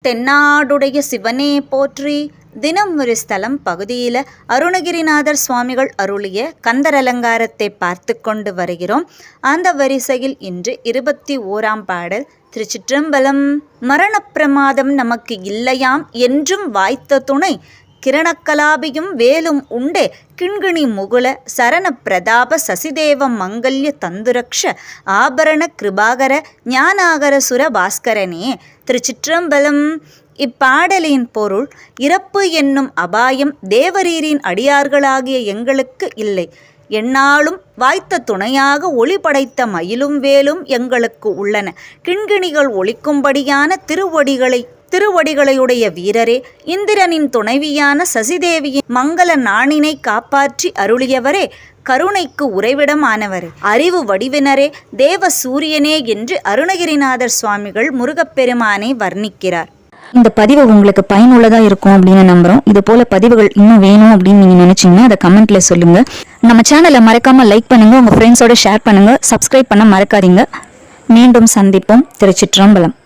தென்னாடுடைய சிவனே போற்றி. தினம் ஒரு ஸ்தலம் பகுதியில் அருணகிரிநாதர் சுவாமிகள் அருளிய கந்தர் அலங்காரத்தை பார்த்து கொண்டு வருகிறோம். அந்த வரிசையில் இன்று 21ஆம் பாடல். திருச்சிற்றம்பலம். மரணப்பிரமாதம் நமக்கு இல்லையாம் என்றும் வாய்த்த துணை, கிரணக்கலாபியும் வேலும் உண்டே கிண்கிணி முகுல சரண பிரதாப சசிதேவ மங்கல்ய தந்துரக்ஷ ஆபரண கிருபாகர ஞானாகர சுர பாஸ்கரனே. திருச்சிற்றம்பலம். இப்பாடலின் பொருள், இறப்பு என்னும் அபாயம் தேவரீரின் அடியார்களாகிய எங்களுக்கு இல்லை. எந்நாளும் வாய்த்த துணையாக ஒளி படைத்த மயிலும் வேலும் எங்களுக்கு உள்ளன. கிண்கிணிகள் ஒலிக்கும்படியான திருவடிகளையுடைய வீரரே, இந்திரனின் துணைவியான சசிதேவியின் மங்கள நாணினை காப்பாற்றி அருளியவரே, கருணைக்கு உறைவிடமானவரே, அறிவு வடிவினரே, தேவ சூரியனே என்று அருணகிரிநாதர் சுவாமிகள் முருகப்பெருமானை வர்ணிக்கிறார். இந்த பதிவு உங்களுக்கு பயனுள்ளதா இருக்கும் அப்படின்னு நம்புறோம். இது போல பதிவுகள் இன்னும் வேணும் அப்படின்னு நீங்க நினைச்சீங்கன்னா அதை கமெண்ட்ல சொல்லுங்க. நம்ம சேனலை மறக்காம லைக் பண்ணுங்க, உங்க ஃப்ரெண்ட்ஸோட ஷேர் பண்ணுங்க, சப்ஸ்கிரைப் பண்ண மறக்காதீங்க. மீண்டும் சந்திப்போம். திருச்சிற்றம்பலம்.